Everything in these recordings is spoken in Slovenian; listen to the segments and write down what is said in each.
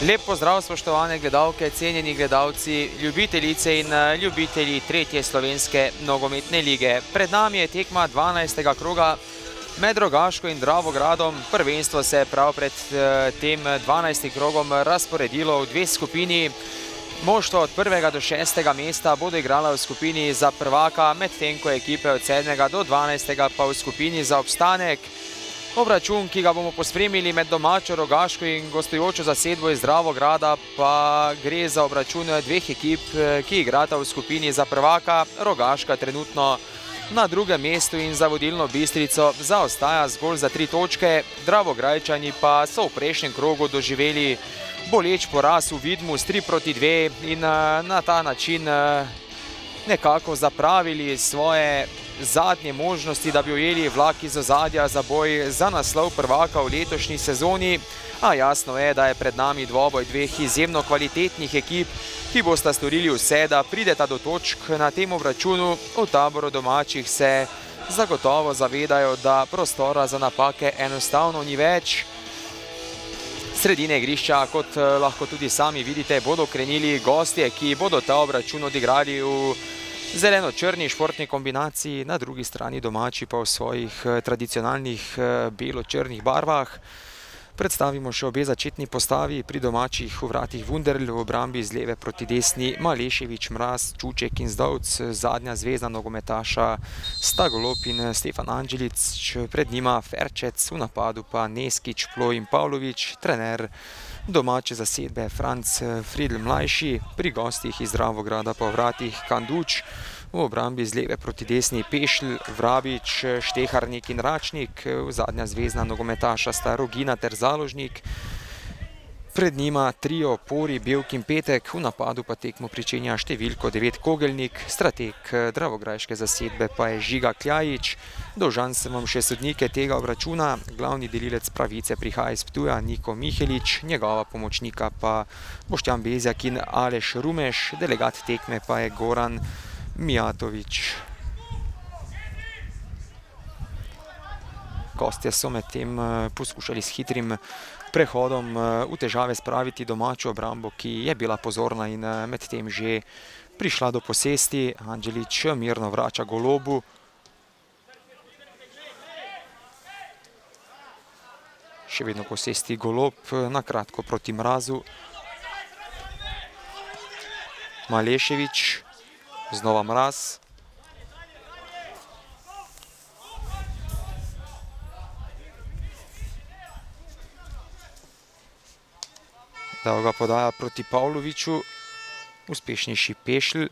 Lep pozdrav, spoštovane gledalke, cenjeni gledalci, ljubitelice in ljubitelji tretje slovenske nogometne lige. Pred nami je tekma 12. kroga med Rogaško in Dravogradom. Prvenstvo se je prav pred tem 12. krogom razporedilo v dve skupini. Moštva od 1. do 6. mesta bodo igrala v skupini za prvaka, medtem ko ekipe od 7. do 12. pa v skupini za obstanek. Obračun, ki ga bomo pospremili med domačo Rogaško in gostujočo zasedbo iz Dravograda, pa gre za obračun dveh ekip, ki igrata v skupini za prvaka. Rogaška trenutno na drugem mestu in za vodilno Bistrico zaostaja zgolj za 3 točke. Dravograjčani pa so v prejšnjem krogu doživeli boleč poraz v Vidmu s 3-2 in na ta način nekako zapravili svoje zadnje možnosti, da bi ujeli vlak iz ozadja za boj za naslov prvaka v letošnji sezoni. A jasno je, da je pred nami dvoboj dveh izjemno kvalitetnih ekip, ki bosta storili vse, da prideta do točk na tem obračunu. V taboru domačih se zagotovo zavedajo, da prostora za napake enostavno ni več. Sredine igrišča, kot lahko tudi sami vidite, bodo krenili gostje, ki bodo ta obračun odigrali v zeleno-črni športni kombinaciji, na drugi strani domači pa v svojih tradicionalnih belo-črnih barvah. Predstavimo še obe začetni postavi. Pri domačih v vratih Wunderl, v obrambi z leve proti desni Malešević, Mraz, Čuček in Zdovc. Zadnja zvezna nogometaša sta Golob in Stefan Anđelić, pred njima Ferčec, v napadu pa Neskić, Ploj in Pavlović. Trener domače zasedbe Franc Friedl mlajši, pri gostih iz Dravograda pa v vratih Kanduč, v obrambi z leve proti desni Pešl, Vrabič, Šteharnik in Račnik. Zadnja zvezna nogometaša sta Rogina ter Založnik. Pred njima trio Pori, Belk in Petek, v napadu pa tekmo pričenja številko 9 Kogelnik, strateg dravograjške zasedbe pa je Žiga Kljajić. Dolžan sem vam še sodnike tega obračuna. Glavni delilec pravice prihaja iz Ptuja, Niko Mihelić, njegova pomočnika pa Boštjan Bezjak in Aleš Rumeš, delegat tekme pa je Goran Mijatović. Gostje so med tem poskušali s hitrim prehodom v težave spraviti domačo obrambo, ki je bila pozorna in med tem že prišla do posesti. Anđelić mirno vrača Golobu. Še vedno posesti Golob, na kratko proti Mrazu. Malešević, znova Mraz. Dolga podaja proti Pavloviću, uspešnejši Pešl.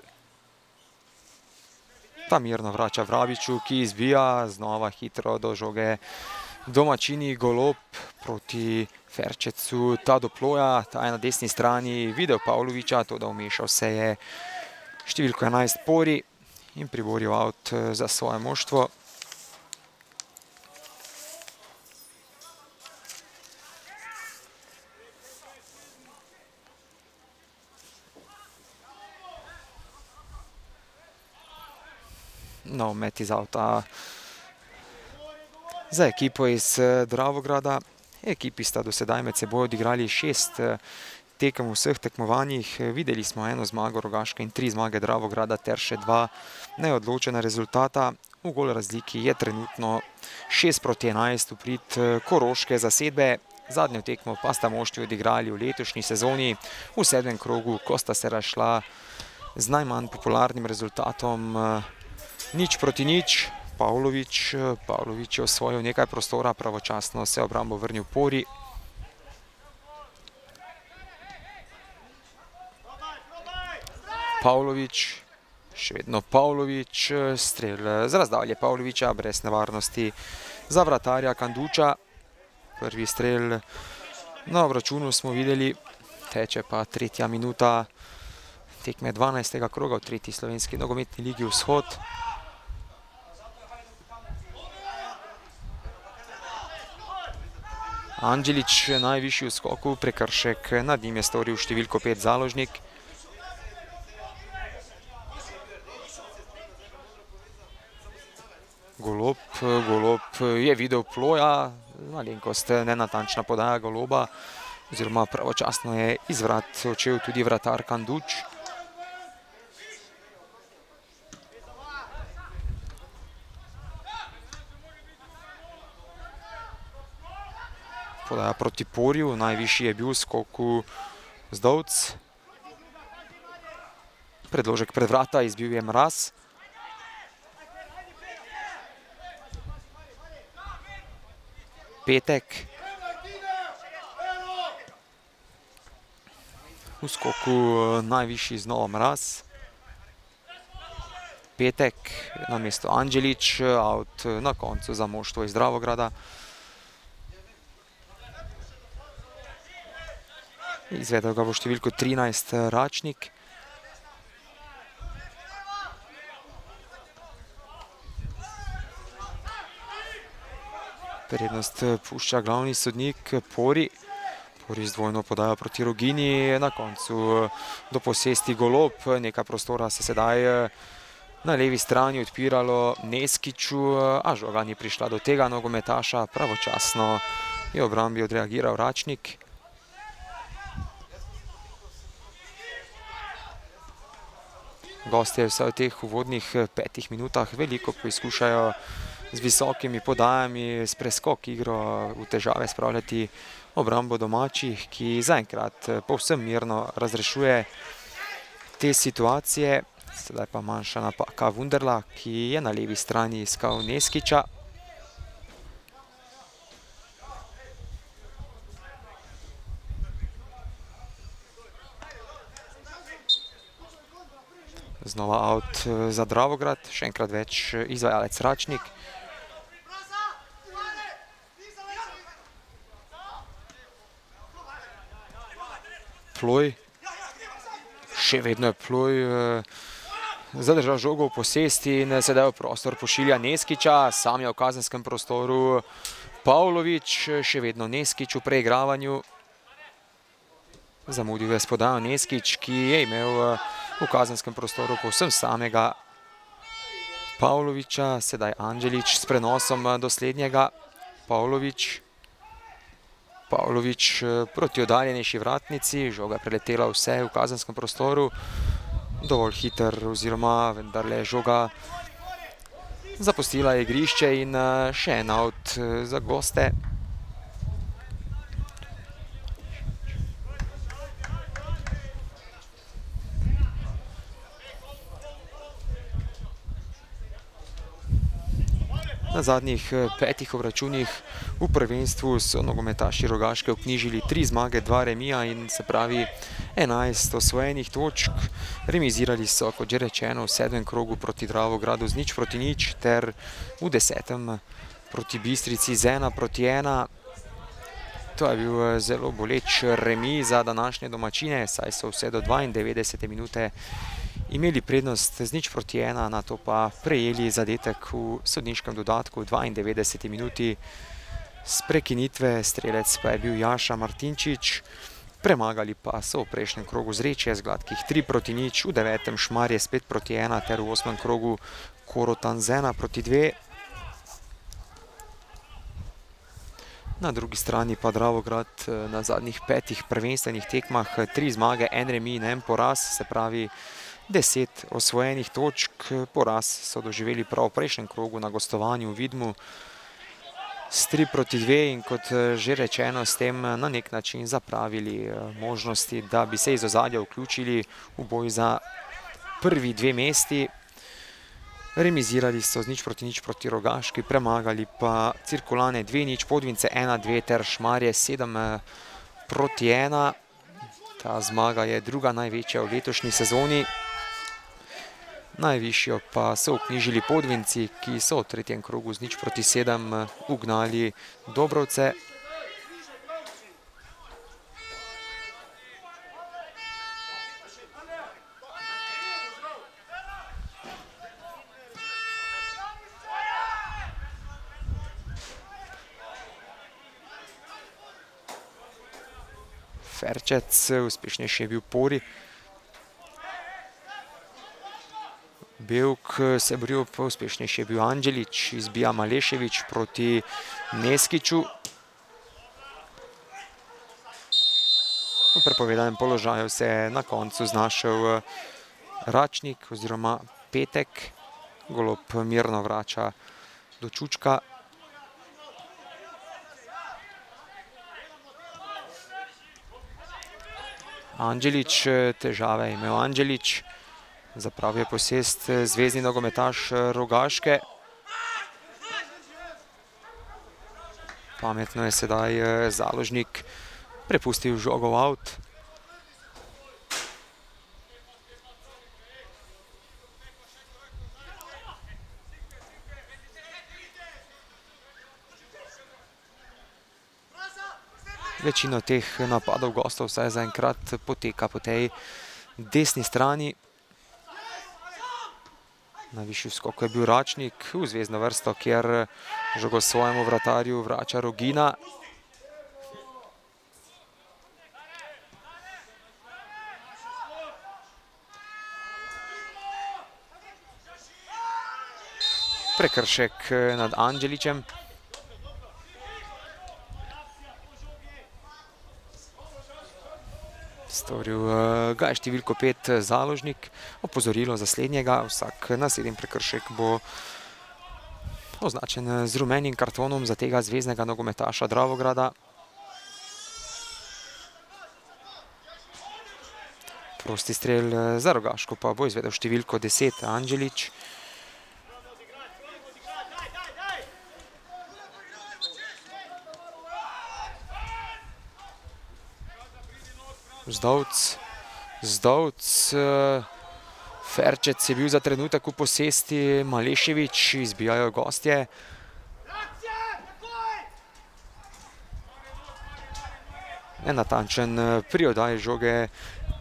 Ta mirno vrača Vrabiču, ki izbija, znova hitro do žoge domačini. Golob proti Ferčecu, ta do Ploja, ta je na desni strani videl Pavlovića, to da vmešal se je številko 11 Pori in priboril avt za svoje moštvo. No, met iz avta za ekipo iz Dravograda. Ekipi sta do sedaj med seboj odigrali 6 tekem v vseh tekmovanjih. Videli smo 1 zmago Rogaške in 3 zmage Dravograda ter še 2 neodločena rezultata. V gol razliki je trenutno 6-11 v prid koroške zasedbe. Zadnjo tekmo pa sta moštvi odigrali v letošnji sezoni v 7. krogu, ko sta se razšla z najmanj popularnim rezultatom 0-0. Pavlović je osvojil nekaj prostora, pravočasno se obrambo vrnil Pori. Pavlović, še vedno Pavlović, strel z razdalje Pavlovića, brez nevarnosti za vratarja Kanduča. Prvi strel na obračunu smo videli, teče pa 3. minuta tekme 12. kroga v tretji slovenski nogometni ligi Vzhod. Anđelić najvišji v skoku, prekršek nad njim je storil številko 5 Založnik. Golob je videl Ploja, malenkost nenatančna podaja Goloba. oziroma pravočasno je iz vrat odšel tudi vratar Kanduč. Podaja proti Porju, najvišji je bil v skoku Zdovc. Predložek pred vrata, izbil je Mraz. Petek. V skoku najvišji znova Mraz. Petek namesto Anđelić, out na koncu za moštvo iz Dravograda. Izvedel ga bo številko 13 Račnik. Prednost pušča glavni sodnik Pori. Pori z dvojno podajo proti Rogini, na koncu do posesti Golob. Nekaj prostora se sedaj na levi strani odpiralo Neskiću, a žoga ni prišla do tega nogometaša. Pravočasno je v obrambi odreagiral Račnik. Gostje vse v teh uvodnih 5 minutah veliko poizkušajo z visokimi podajami, s preskok igro v težave spravljati obrambo domačih, ki zaenkrat povsem mirno razrešuje te situacije. Sedaj pa manjša napaka Wunderla, ki je na levi strani iskal Neskića. Znova out za Dravograd, še enkrat več izvajalec Račnik. Ploj, še vedno je Ploj zadržal žogo v posesti in sedaj v prostor pošilja Neskića, sam je v kazenskem prostoru Pavlović, še vedno Neskić v preigravanju. Zamudil je s podajo Neskić, ki je imel v kazenskem prostoru povsem samega Pavlovića, sedaj Anđelić s prenosom do slednjega. Pavlović proti oddaljenejši vratnici, žoga preletela vse v kazenskem prostoru. Dovolj hiter oziroma vendarle žoga zapustila igrišče in še en out za goste. Na zadnjih 5 obračunih v prvenstvu so nogometaši Rogaške vknjižili 3 zmage, 2 remija in se pravi 11 osvojenih točk. Remizirali so, kot že rečeno, v 7. krogu proti Dravogradu z 0-0 ter v 10. proti Bistrici z 1-1. To je bil zelo boleč remi za današnje domačine, saj so vse do 92. minute imeli prednost z 0-1, na to pa prejeli zadetek v sodniškem dodatku v 92. minuti. Z prekinitve strelec pa je bil Jaša Martinčič, premagali pa so v prejšnjem krogu Zrečje z gladkih 3-0, v 9. Šmarje s 5-1 ter v 8. krogu Korotan z 1-2. Na drugi strani pa Dravograd na zadnjih 5 prvenstvenih tekmah 3 zmage, 1 remi in 1 poraz, se pravi 10 osvojenih točk. Poraz so doživeli prav v prejšnjem krogu na gostovanju v Vidmu s 3-2 in kot že rečeno, s tem na nek način zapravili možnosti, da bi se iz ozadja vključili v boj za prvi 2 mesti. Remizirali so z 0-0 proti Rogaški, premagali pa Cirkulane 2-0, Podvince 1-2 ter Šmarje 7-1. Ta zmaga je druga največja v letošnji sezoni. Najvišjo pa so vknjižili Podvinci, ki so v 3. krogu z 0-7 ugnali Dobrovce. Ferčec, uspešnejši je bil Pori. Belk se boril, pa uspešnejši je bil Anđelić, izbija Malešević proti Neskiću. prepovedanem položaju se je na koncu znašel Račnik oziroma Petek. Golob mirno vrača do Čučka. Anđelić, težave je imel Anđelić. Zapravil je posest zvezni nogometaš Rogaške. Pametno je sedaj Založnik prepustil žogo v avt. Večino teh napadov gostov vsaj zaenkrat poteka po tej desni strani. Na višji skoku je bil Račnik v zvezdno vrsto, kjer žogo svojemu vratarju vrača Rogina. Prekršek nad Anđelićem. Storil ga je številko 5 Založnik. Opozorilo za slednjega. Vsak naslednji prekršek bo označen z rumenim kartonom za tega zveznega nogometaša Dravograda. Prosti strel za Rogaško pa bo izvedel številko 10 Anđelić. Zdovc, Ferčec je bil za trenutek v posesti, Malešević, izbijajo gostje. Nenatančen pri oddaji žoge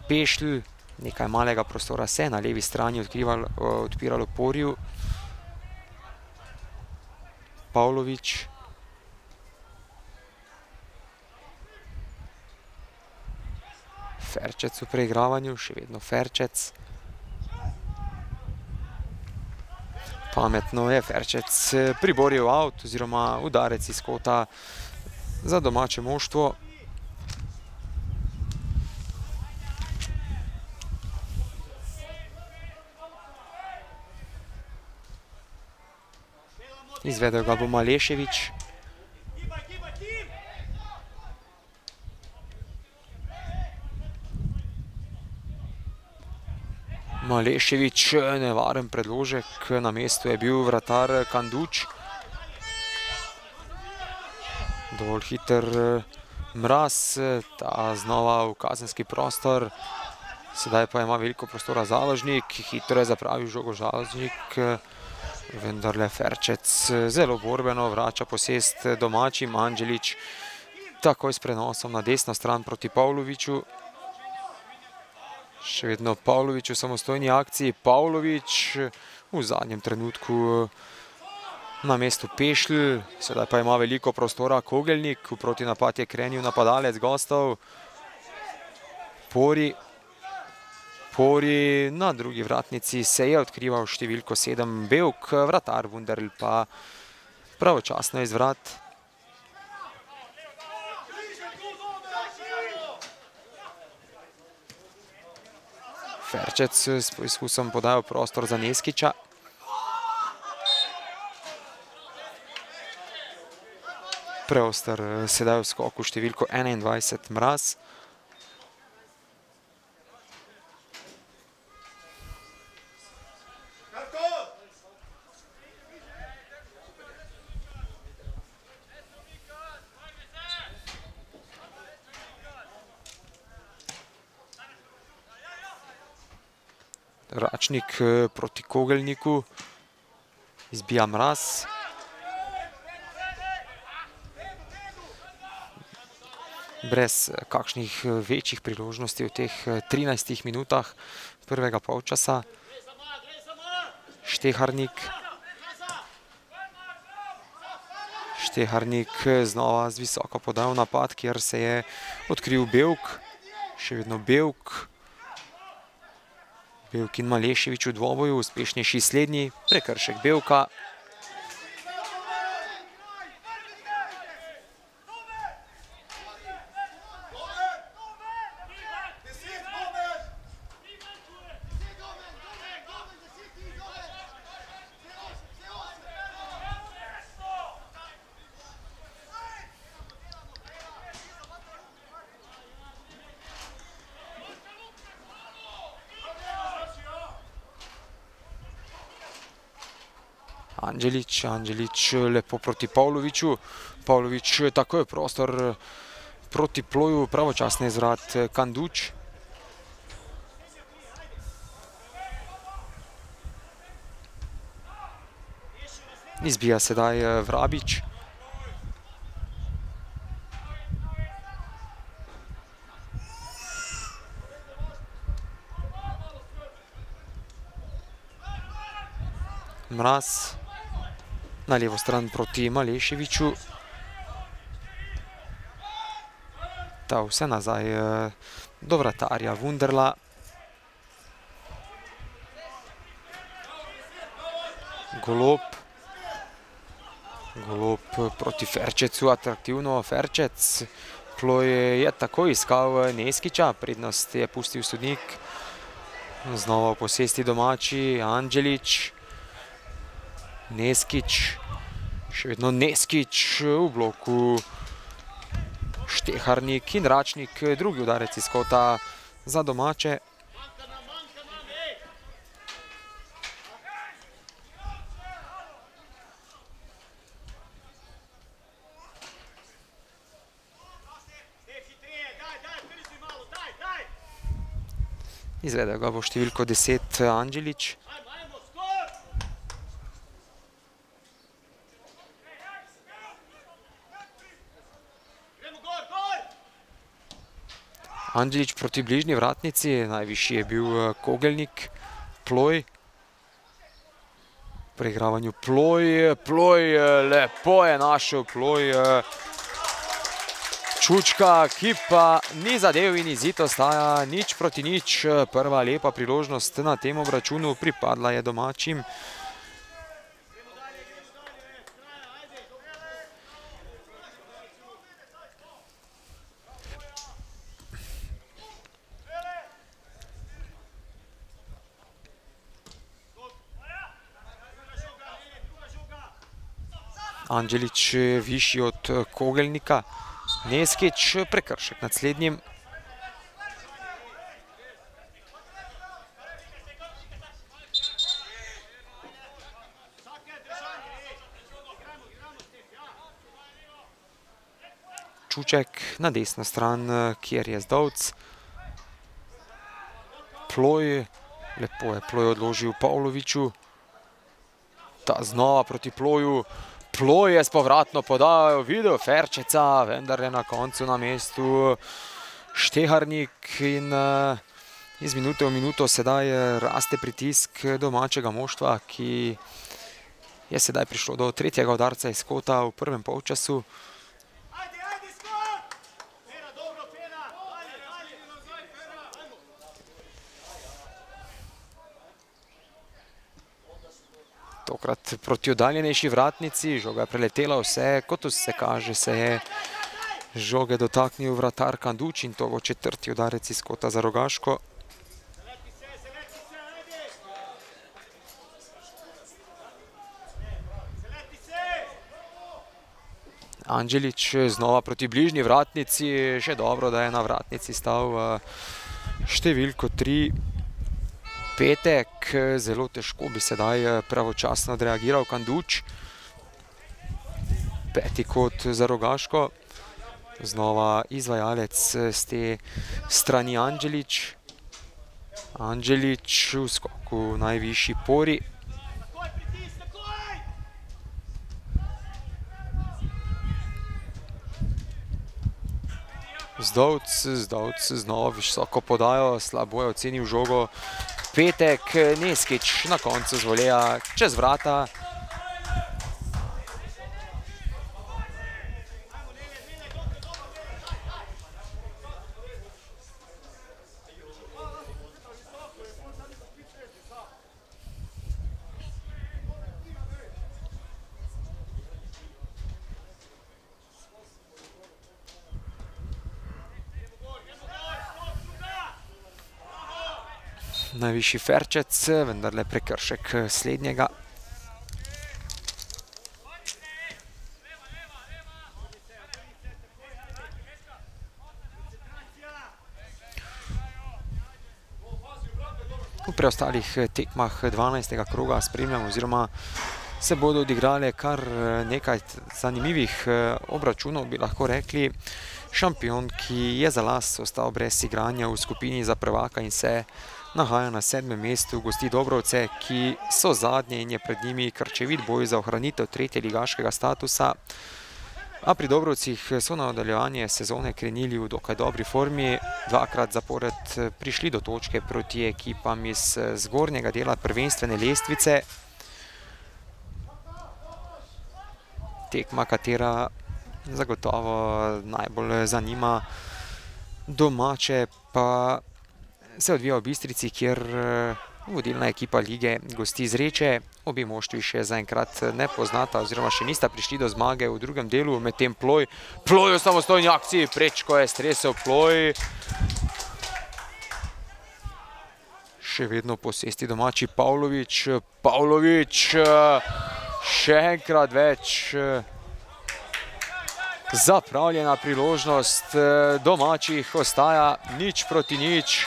Pešl, nekaj malega prostora se na levi strani odpiralo Porju. Pavlović. Ferčec v preigravanju, še vedno Ferčec. Pametno je Ferčec priboril avt oziroma udarec iz kota za domače moštvo. Izvedel ga bo Malešević. Malešević, nevaren predložek, na mestu je bil vratar Kanduč. Dovolj hiter Mraz, ta znova v kazenski prostor. Sedaj pa ima veliko prostora Založnik, hitro je zapravil žogo Založnik. Vendarle Ferčec zelo borbeno vrača posest domačim. Anđelić takoj s prenosom na desno stran proti Pavloviću. Še vedno Pavlović v samostojni akciji. Pavlović v zadnjem trenutku na mestu Pešl. Sedaj pa ima veliko prostora Kogelnik. V protinapad je krenil napadalec gostov. Pori na drugi vratnici se je odkrival številko 7 Bevk. Vratar Wunderl pa pravočasno izvrat. Ferčec s poizkusom podajal prostor za Neskića. Preoster sedaj v skoku številko 21 Mraz. Račnik proti Kogelniku, izbija Mraz. Brez kakšnih večjih priložnosti v teh 13 minutah prvega polčasa. Šteharnik znova z visoko podal napad, kjer se je odkril Bevk. Še vedno Bevk. Bevk in Malešević v dvoboju, uspešnejši slednji, prekršek Bevka. Anđelić lepo proti Pavloviću. Pavlović tako je prostor proti Ploju, pravočasno izvrat Kanduč. Izbija sedaj Vrabič. Mraz na levo stran proti Maleševiću. Ta vse nazaj do vratarja Wunderla. Golob proti Ferčecu, atraktivno Ferčec. Ploj je tako iskal Neskića, prednost je pustil sodnik. Znova v posesti domači, Anđelić. Neskić, še vedno Neskić v bloku. Šteharnik in Račnik, drugi udarec iz kota za domače. Izvedel ga bo številko 10 Anđelić. Anđelić proti bližnji vratnici, najvišji je bil Kogelnik, Ploj. V preigravanju Ploj, lepo je našel Ploj. Čučka, ki pa ni zadev in izid ostaja 0:0. Prva lepa priložnost na tem obračunu pripadla je domačim. Anđelić višji od Kogelnika. Neskić, prekršek nad slednjim. Čuček na desno stran, kjer je Zdovc. Ploj, lepo je Ploj odložil Pavloviću. Ta znova proti Ploju. Ploj je s povratno podajo videl Ferčeca, vendar je na koncu na mestu Šteharnik in iz minute v minuto sedaj raste pritisk domačega moštva, ki je sedaj prišlo do tretjega udarca iz kota v prvem polčasu. Tokrat proti oddaljenejši vratnici, žoga je preletela vse, kot vse kaže, se je žoge dotaknil vratar Kanduč in to bo četrti udarec iz kota za Rogaško. Anđelić znova proti bližnji vratnici, še dobro, da je na vratnici stal številko 3. Petek, zelo težko bi sedaj pravočasno odreagiral Kanduč. Peti kot za Rogaško. Znova izvajalec z te strani Anđelić. Anđelić v skoku najvišji pori. Zdovc znova visoko podajo, slabo je ocenil žogo. Petek, Neskić na koncu z voleja čez vrata. Najvišji Ferčec, vendarle prekršek slednjega. V preostalih tekmah 12. kroga spremljamo oziroma se bodo odigrale kar nekaj zanimivih obračunov, bi lahko rekli. Šampion, ki je za las ostal brez igranja v skupini za prvaka in se nahaja na 7. mestu, gosti Dobrovce, ki so zadnje in je pred njimi krčevit boj za ohranitev 3. ligaškega statusa. A pri Dobrovcih so na nadaljevanje sezone krenili v dokaj dobri formi, dvakrat zapored prišli do točke proti ekipam iz zgornjega dela prvenstvene lestvice. Tekma, katera zagotovo najbolj zanima domače, pa se odvija v Bistrici, kjer vodilna ekipa lige gosti Zreče. Obi moštvi še zaenkrat ne poznata oziroma še nista prišli do zmage v drugem delu, medtem Ploj v samostojni akciji, prečko je stresel Ploj. Še vedno posesti domači Pavlović, še enkrat več. Zapravljena priložnost domačih ostaja 0:0.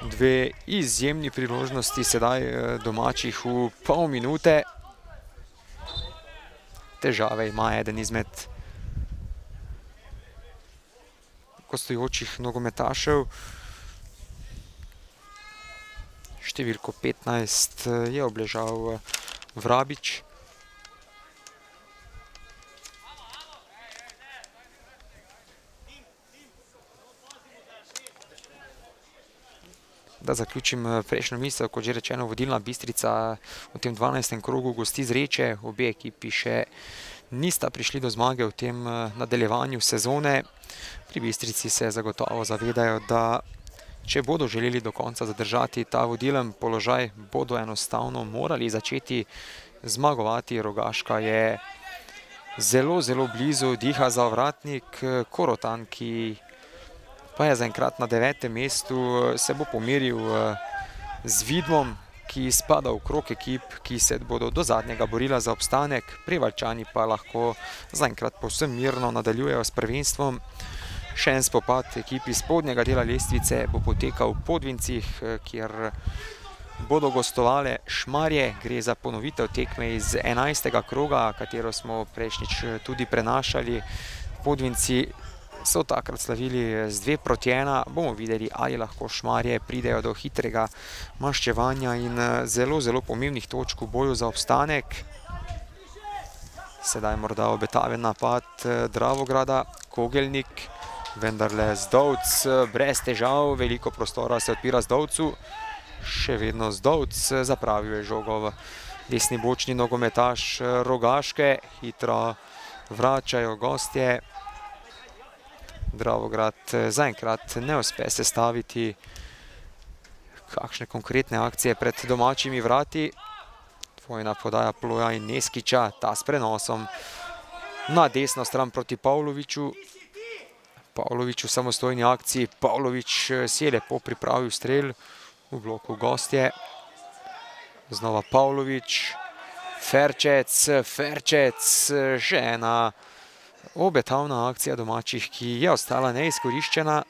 Dve izjemni priložnosti sedaj domačih v pol minute. Težave ima eden izmed gostujočih nogometašev. Številko 15 je obležal Vrabič. Da zaključim prejšnjo misel, kot že rečeno, vodilna Bistrica v tem 12. krogu gosti Zreče. Obe ekipi še nista prišli do zmage v tem nadaljevanju sezone. Pri Bistrici se zagotovo zavedajo, da če bodo želeli do konca zadržati ta vodilen položaj, bodo enostavno morali začeti zmagovati. Rogaška je zelo, zelo blizu, diha za ovratnik. Korotan, ki pa je zaenkrat na 9. mestu, se bo pomeril z Vidmom, ki spada v krog ekip, ki se bodo do zadnjega borila za obstanek. Prevaljčani pa lahko zaenkrat povsem mirno nadaljujejo s prvenstvom. Še en spopad ekipi spodnjega dela lestvice bo potekal v Podvincih, kjer bodo gostovale Šmarje. Gre za ponovitev tekme iz 11. kroga, katero smo prejšnjič tudi prenašali. Podvinci so takrat slavili z 2:1. Bomo videli, ali lahko Šmarje pridejo do hitrega maščevanja in zelo, zelo pomembnih točk v boju za obstanek. Sedaj morda obetaven napad Dravograda, Kogelnik, vendarle Zdovc brez težav, veliko prostora se odpira Zdovcu. Še vedno Zdovc, zapravil je žogo v desni bočni nogometaš Rogaške. Hitro vračajo gostje. Dravograd zaenkrat ne uspe sestaviti kakšne konkretne akcije pred domačimi vrati. Dvojna podaja Ploja in Neskiča, ta s prenosom na desno stran proti Pavloviću. Pavlović v samostojni akciji. Pavlović si je lepo pripravil strel v bloku gostje. Znova Pavlović. Ferčec, še ena obetavna akcija domačih, ki je ostala neizkoriščena.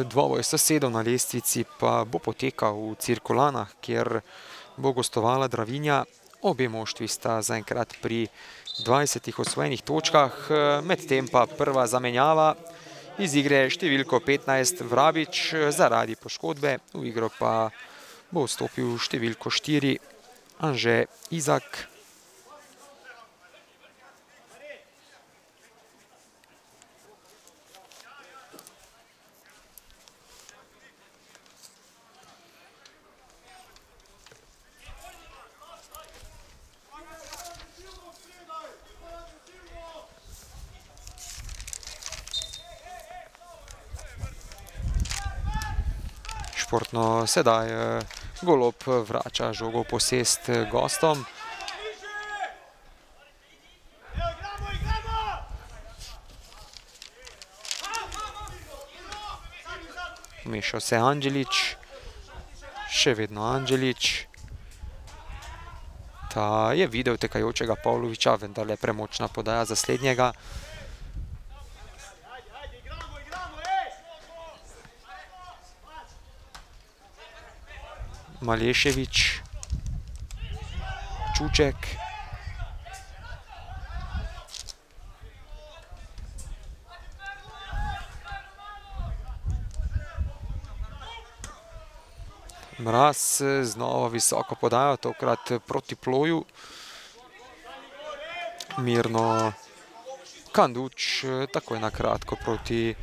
Dvoboj sosedov na lestvici pa bo potekal v Cirkulanah, kjer bo gostovala Dravinja. Obe moštvi sta zaenkrat pri 20 osvojenih točkah, medtem pa prva zamenjava. Iz igre številko 15 Vrabič zaradi poškodbe, v igro pa bo vstopil številko 4 Anže Izak. Športno sedaj Golob vrača žogo v posest gostom. Vmešal se Anđelić, še vedno Anđelić. Ta je videl tekajočega Pavlovića, vendar je premočna podaja za slednjega. Maleševič, Čuček, Mraz znova visoko podajo, tokrat proti Ploju. Mirno Kanduč, takoj na kratko proti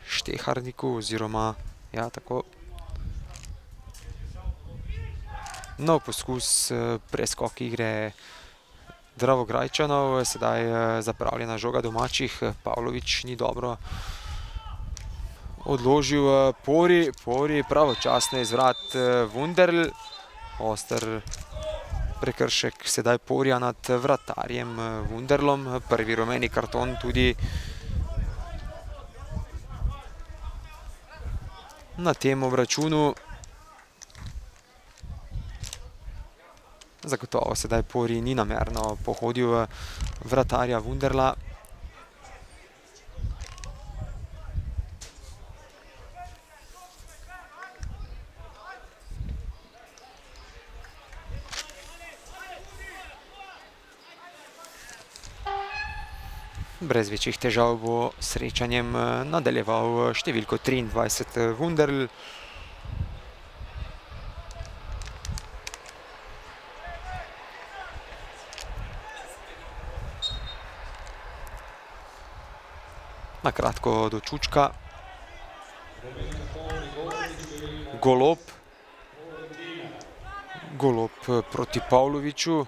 Šteharniku, oziroma, ja, tako. Nov poskus preskok igre Dravograjčanov, sedaj zapravljena žoga domačih, Pavlović ni dobro odložil, Pori pravočasno izvrat Wunderl, oster prekršek sedaj Porija nad vratarjem Wunderlom, prvi rumeni karton tudi na tem obračunu. Zagotovo sedaj Pori ni namerno pohodil vratarja Wunderla. Brez večjih težav bo srečanjem nadaljeval številko 23 Wunderl. Na kratko do Čučka. Golob. Golob proti Pavloviću.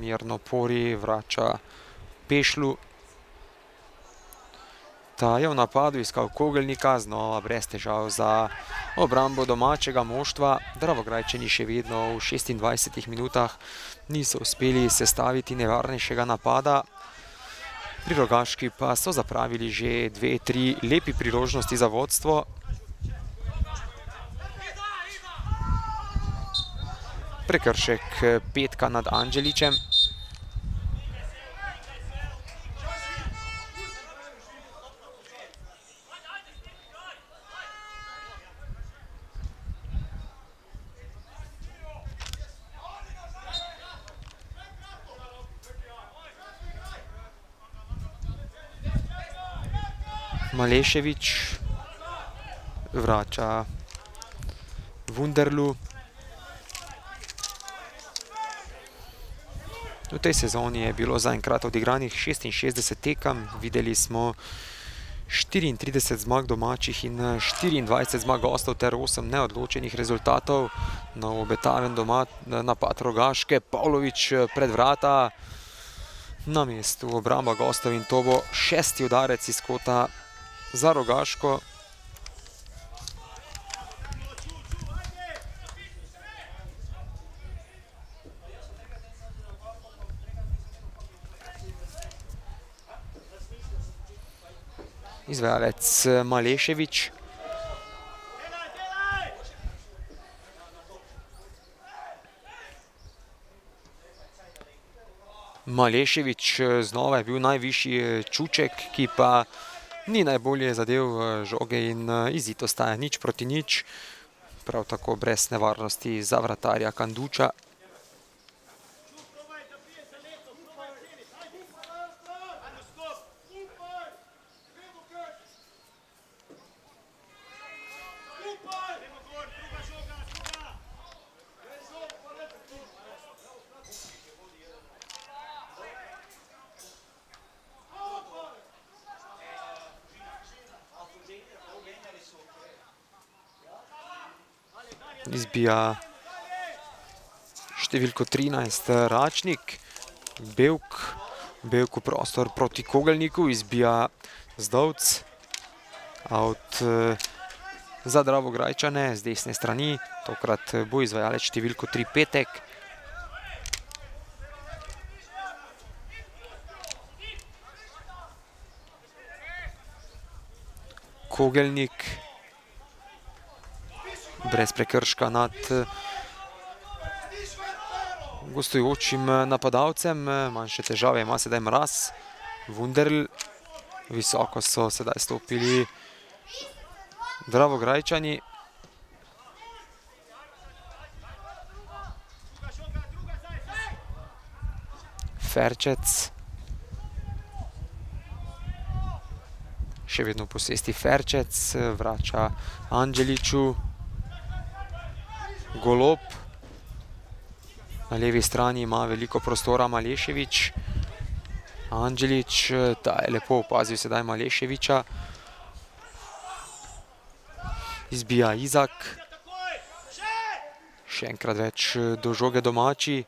Mirno Pori vrača Pešlu. Ta je v napadu iskal Kogelnika, znova brez težav za obrambo domačega moštva. Dravograjčani še vedno v 26 minutah niso uspeli sestaviti nevarnejšega napada. Pri Rogaški pa so zapravili že 2-3 lepi priložnosti za vodstvo. Prekršek Petka nad Anđelićem. Maleševič vrača Wunderlu. V tej sezoni je bilo zaenkrat odigranih 66 tekem. Videli smo 34 zmag domačih in 24 zmag gostov ter 8 neodločenih rezultatov. Nov obetaven napad Rogaške, Pavlović pred vrata. Na mestu obramba gostov in to bo 6. udarec iz kota za Rogaško. Izvajalec Maleševič. Maleševič znova je bil najvišji Čuček, ki pa ni najbolje zadev žoge in izid ostaja 0-0. Prav tako brez nevarnosti za vratarja Kanduča. Izbija številko 13 Račnik, Bevk v prostor proti Kogelniku, izbija Zdovc, out za Dravograjčane z desne strani, tokrat bo izvajalec številko 3 Petek. Kogelnik brez prekrška nad gostujočim napadalcem, manjše težave ima sedaj Mraz. Wunderl, visoko so sedaj stopili Dravograjčani. Ferčec. Še vedno v posesti Ferčec, vrača Anđeliću. Golob. Na levi strani ima veliko prostora Malešević. Anđelić, ta je lepo opazil sedaj Maleševića. Izbija Izak. Še enkrat več do žoge domači.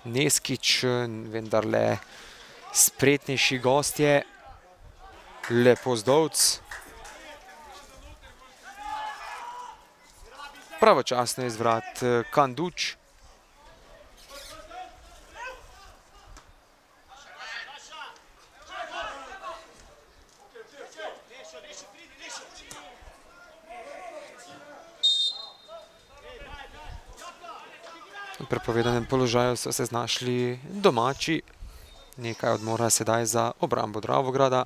Neskić, vendarle spretnejši gostje. Lepo Zdovc. Pravočasno izvrat Kanduč. V prepovedanem položaju so se znašli domači. Nekaj odmora sedaj za obrambo Dravograda.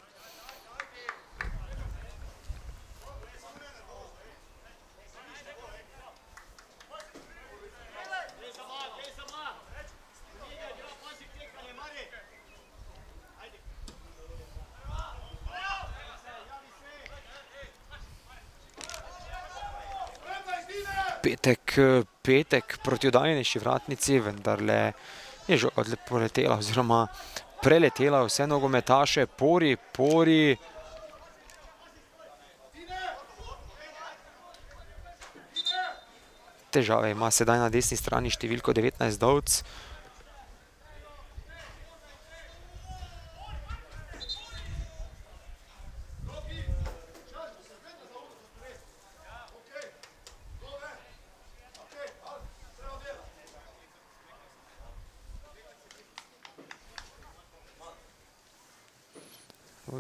Petek proti oddaljenejši vratnici, vendarle je žoga poletela oziroma preletela vse nogometaše. Pori. Težave ima sedaj na desni strani številko 19 Dovc.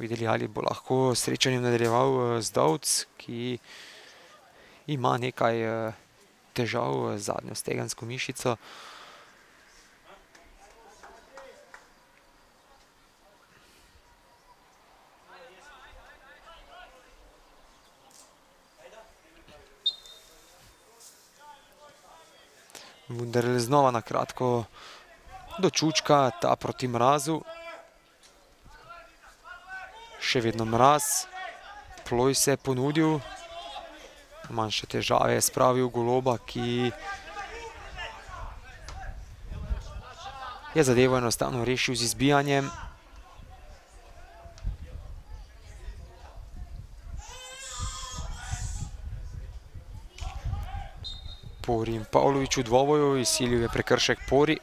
Videli, ali bo lahko srečanjem nadaljeval Zdovc, ki ima nekaj težav z zadnjo stegensko mišico. Vendarle znova na kratko do Čučka, ta proti Mrazu. Še vedno Mraz. Ploj se je ponudil. Manjše težave je spravil Goloba, ki je zadevo enostavno rešil z izbijanjem. Pori in Pavlović v dvoboju, izsilil je prekršek Pori.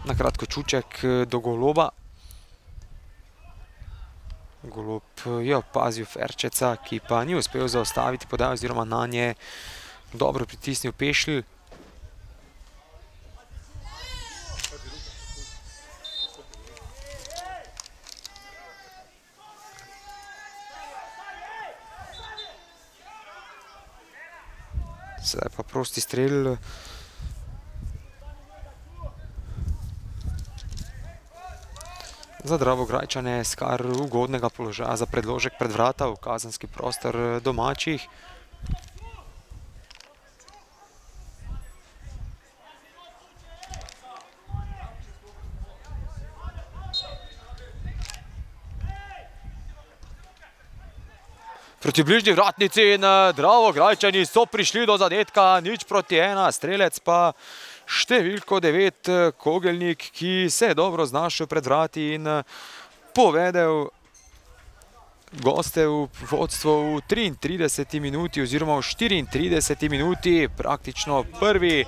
Na kratko Čuček do Goloba. Golob je opazil Ferčeca, ki pa ni uspel zaustaviti podaj oziroma na nje dobro pritisnil Pešlj. Sedaj pa prosti strel. Za Dravograjčane z kar ugodnega položaja za predložek pred vrata v kazenski prostor domačih. Proti bližnji vratnici in Dravograjčani so prišli do zadetka, 0:1, strelec pa številko 9 Kogelnik, ki se je dobro znašel pred vrati in povedel goste v vodstvo v 33. minuti oziroma v 34. minuti. Praktično prvi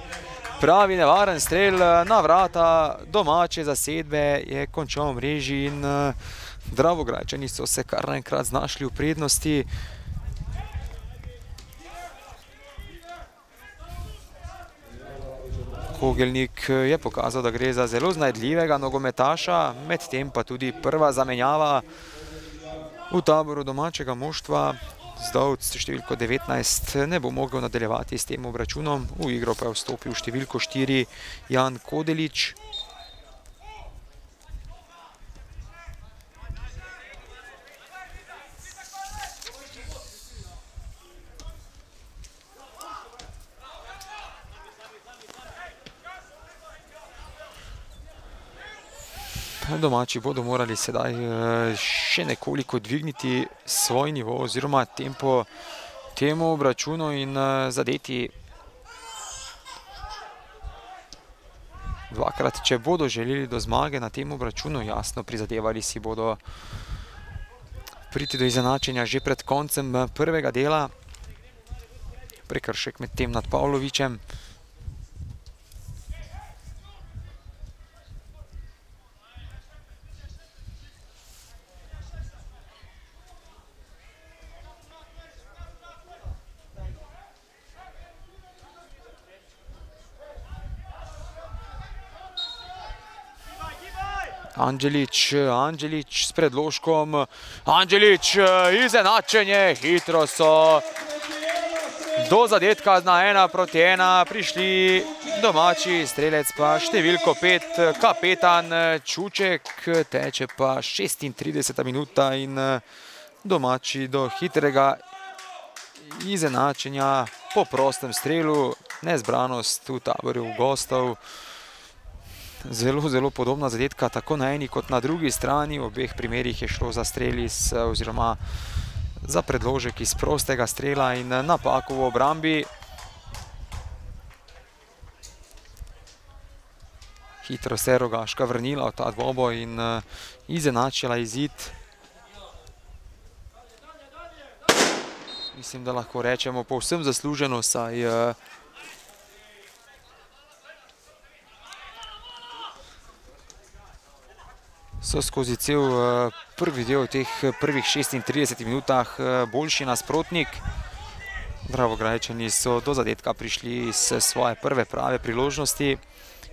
pravi nevaren strel na vrata domače zasedbe je končal v mreži in Dravograjčani so se kar naenkrat znašli v prednosti. Kogelnik je pokazal, da gre za zelo znajdljivega nogometaša, medtem pa tudi prva zamenjava v taboru domačega moštva. Zdovc številko 19 ne bo mogel nadaljevati s tem obračunom, v igro pa je vstopil številko 4 Jan Kodelić. Domači bodo morali sedaj še nekoliko dvigniti svoj nivo oziroma tempo temu obračunu in zadeti dvakrat, če bodo želeli do zmage na tem obračunu. Jasno, prizadevali si bodo priti do izenačenja že pred koncem prvega dela. Prekršek med tem nad Pavlovičem. Anđelić s predložkom. Anđelić, izenačenje, hitro so do zadetka na 1-1 prišli domači, strelec pa številko 5, kapetan Čuček, teče pa 36. minuta in domači do hitrega izenačenja po prostem strelu, nezbranost v taboru gostov. Zelo podobna zadetka, tako na eni kot na drugi strani. V obeh primerih je šlo za strel oziroma za predložek iz prostega strela in napako v obrambi. Hitro se je Rogaška vrnila v ta dvoboj in izenačila izid. Mislim, da lahko rečemo povsem zasluženo, saj so skozi cel prvi del v teh prvih 36 minutah boljši nasprotnik. Dravograjčani so do zadetka prišli s svoje prve prave priložnosti.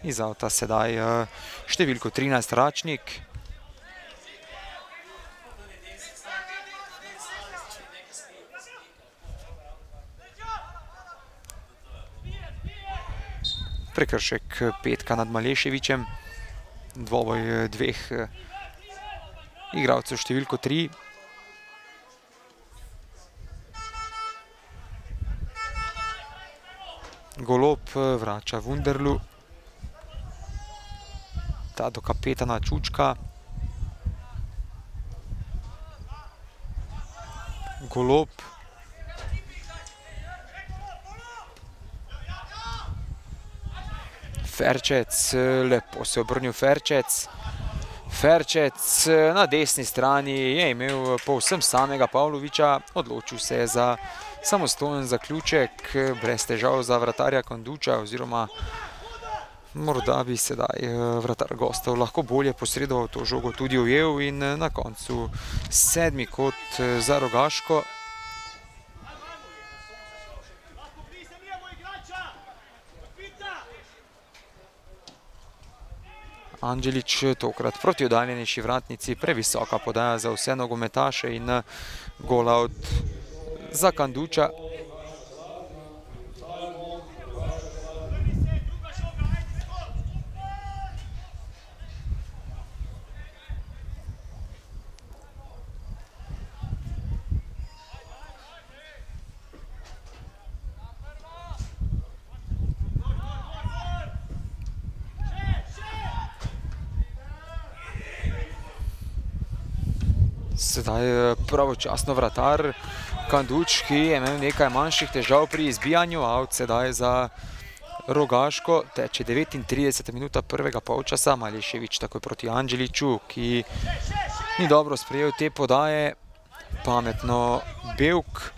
Iz avta sedaj številko 13 Račnik. Prekršek petka nad Maleševičem. Dvoboj dveh igralcev številko 3. Golob vrača Wunderlu. Ta do kapetana Čučka. Golob. Ferčec, lepo se je obrnil Ferčec. Ferčec na desni strani je imel povsem samega Pavloviča, odločil se je za samostojen zaključek, brez težav za vratarja Kanduča, oziroma morda bi sedaj vratar gostov lahko bolje posredoval to žogo tudi ujel in na koncu 7. kot za Rogaško. Anđelić tokrat proti oddaljenejši vratnici, previsoka podaja za vse nogometaše in gol out za Kanduča. Sedaj pravočasno vratar Kanduč, ki je imel nekaj manjših težav pri izbijanju, out sedaj za Rogaško, teče 39. minuta prvega polčasa. Maleševič takoj proti Anđeliću, ki ni dobro sprejel te podaje, pametno Bevk.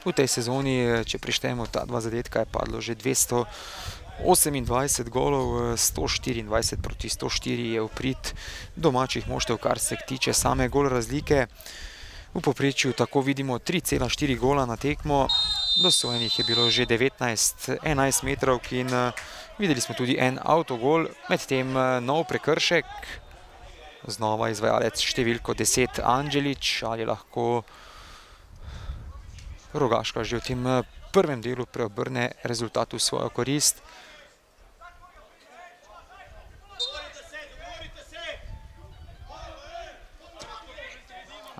V tej sezoni, če prištejemo ta dva zadetka, je padlo že 228 golov, 124 proti 104 je v prid domačih moštev, kar se tiče same gol razlike. V povprečju tako vidimo 3,4 gola na tekmo, dosojenih je bilo že 19 11-metrovk in videli smo tudi en avtogol, medtem nov prekršek, znova izvajalec številko 10 Anđelić, ali lahko Rogaška že v tem prvem delu preobrne rezultat v svojo korist.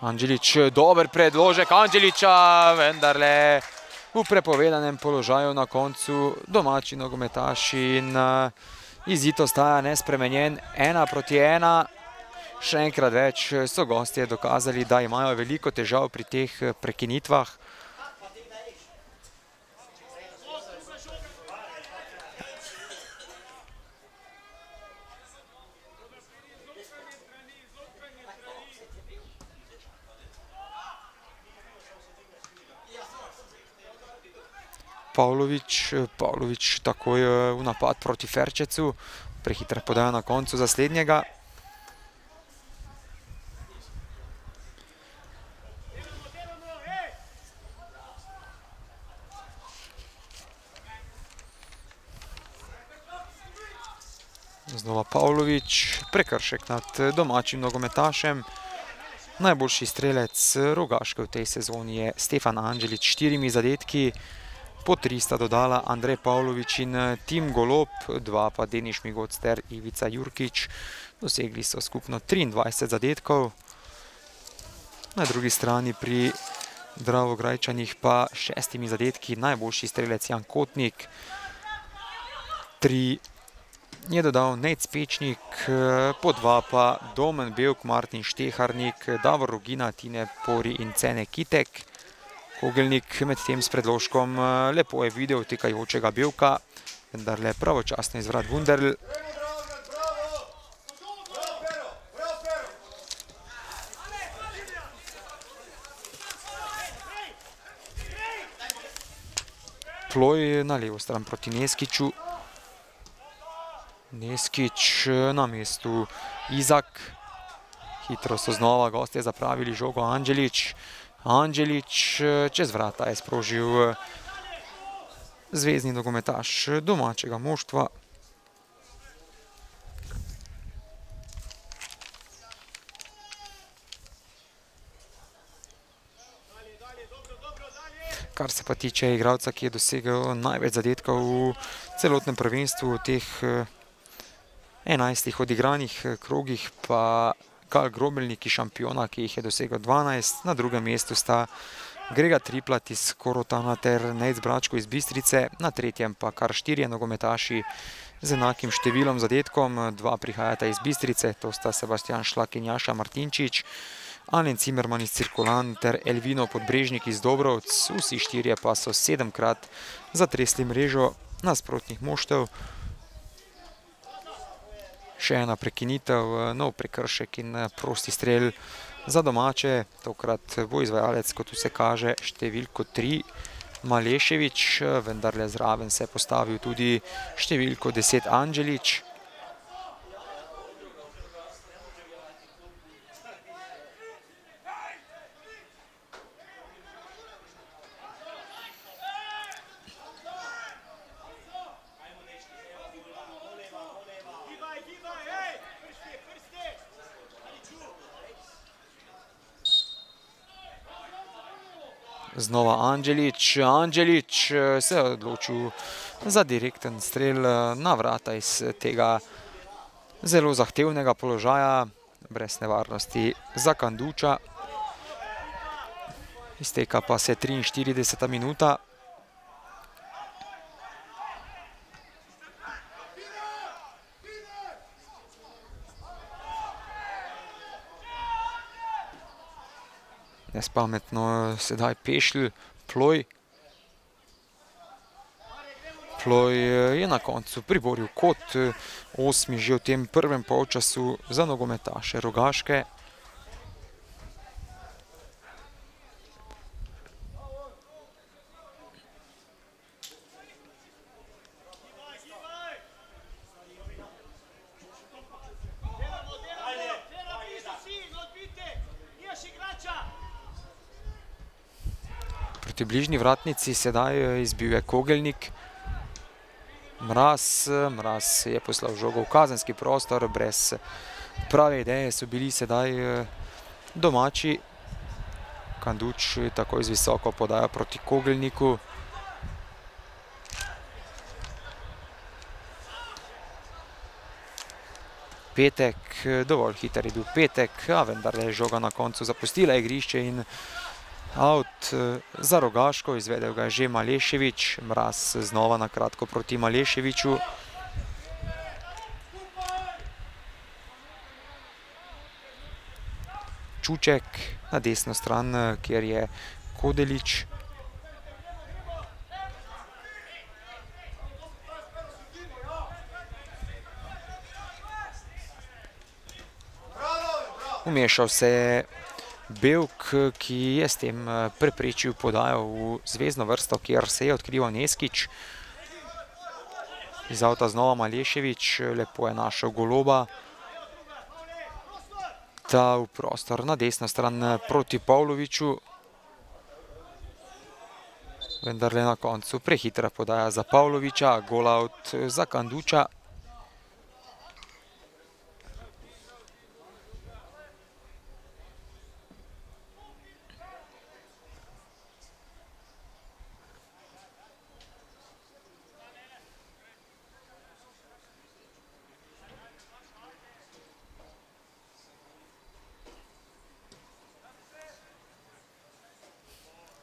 Anđelić, dober predložek Anđeliča, vendarle v prepovedanem položaju na koncu domači nogometaši in izid ostaja nespremenjen 1-1. Še enkrat več so gostje dokazali, da imajo veliko težav pri teh prekinitvah. Pavlović takoj v napad proti Ferčecu, prehitra podaja na koncu za slednjega. Znova Pavlović, prekršek nad domačim nogometašem. Najboljši strelec Rogaške v tej sezoni je Stefan Anđelić s 4 zadetki. Po 3 sta dodala Andrej Pavlović in Tim Golob, 2 pa Denis Šmigoc ter Ivica Jurkić. Dosegli so skupno 23 zadetkov. Na drugi strani pri Dravograjčanih pa 6 zadetki najboljši strelec Jan Kotnik. 3 je dodal Nejc Pečnik, po 2 pa Domen Belk, Martin Šteharnik, Davor Rugina, Tine Pori in Cene Kitek. Kogelnik med tem s predložkom lepo je videl tekajočega Belka, vendar le pravočasno izvrat Wunderl. Ploj na levo stran proti Neskiću. Neskić na mestu Izak. Hitro so znova gostje zapravili žogo Anđelić. Anđelić čez vrata je sprožil zvezni nogometaš domačega moštva. Kar se pa tiče igralca, ki je dosegel največ zadetkov v celotnem prvenstvu v teh 11 odigranih krogih, pa Gal Grobelnik iz Šampiona, ki jih je dosegel 12. Na drugem mestu sta Grega Triplat iz Korotana ter Nejc Bračko iz Bistrice. Na tretjem pa kar 4 nogometaši z enakim številom zadetkom. 2 prihajata iz Bistrice, to sta Sebastian Šlak in Jaša Martinčič. Alen Cimerman iz Cirkulan ter Elvino Podbrežnik iz Dobrovc. Vsi 4 pa so 7-krat zatresli mrežo nasprotnih moštev. Še ena prekinitev, nov prekršek in prosti strel za domače. Tokrat bo izvajalec, kot vse kaže, številko 3 Malešević, vendarle zraven se je postavil tudi številko 10 Anđelić. Znova Anđelić. Anđelić se je odločil za direkten strel na vrata iz tega zelo zahtevnega položaja, brez nevarnosti za Kanduča. Izteka pa se 43. minuta. Nespametno sedaj Pešl, Ploj. Ploj je na koncu priboril kot 8. že v tem prvem polčasu za nogometaše Rogaške. Proti bližnji vratnici sedaj izbil je Kogelnik. Mraz je poslal žogo v kazenski prostor, brez prave ideje so bili sedaj domači. Kanduč takoj z visoko podaja proti Kogelniku. Petek, dovolj hiter je bil Petek, a vendar je žoga na koncu zapustila igrišče in out za Rogaško, izvedel ga je že Maleševič, Mraz znova na kratko proti Maleševiču. Čuček na desno stran, kjer je Kodelič. Umešal se je Bevk, ki je s tem preprečil podajo v zvezno vrsto, kjer se je odkrival Neskič. Iz avta znova Maleševič, lepo je našel Goloba. Ta v prostor na desno stran proti Pavloviču. Vendar le na koncu prehitra podaja za Pavloviča, gol out za Kanduča.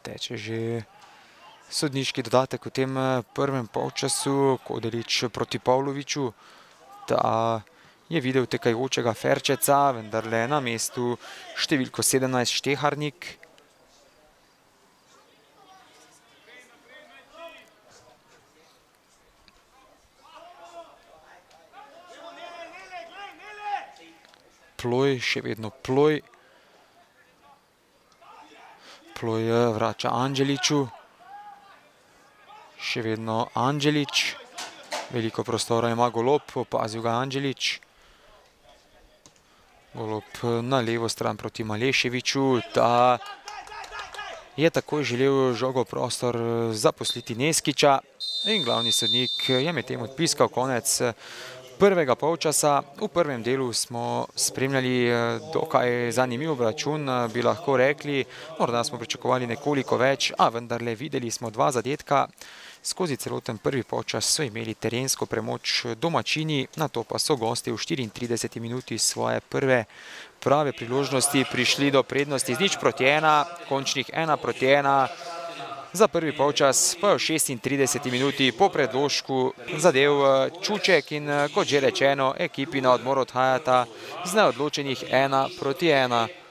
Teče že sodniški dodatek v tem prvem polčasu, Kodelič proti Pavloviču. Ta je videl tekajočega Ferčeca, vendar le na mestu številko 17 Šteharnik. Ploj, še vedno Ploj. Ploj vrača Anđeliču. Še vedno Anđelič. Veliko prostora ima Golob, opazil ga Anđelič. Golob na levo stran proti Maleševiču. Ta je takoj želel žogo prostor zaposliti Neskiča. In glavni sodnik je medtem odpiskal konec prvega polčasa. V prvem delu smo spremljali dokaj zanimiv obračun, bi lahko rekli. Morda smo pričakovali nekoliko več, a vendarle videli smo dva zadetka. Skozi celoten prvi polčas so imeli terensko premoč domačini, nato pa so gosti v 34 minuti svoje prve prave priložnosti prišli do prednosti z 0:1, končnih 1:1. Za prvi polčas pa je v 36 minuti po predložku zadev Čuček in kot že rečeno, ekipi na odmor odhajata z neodločenih 1:1.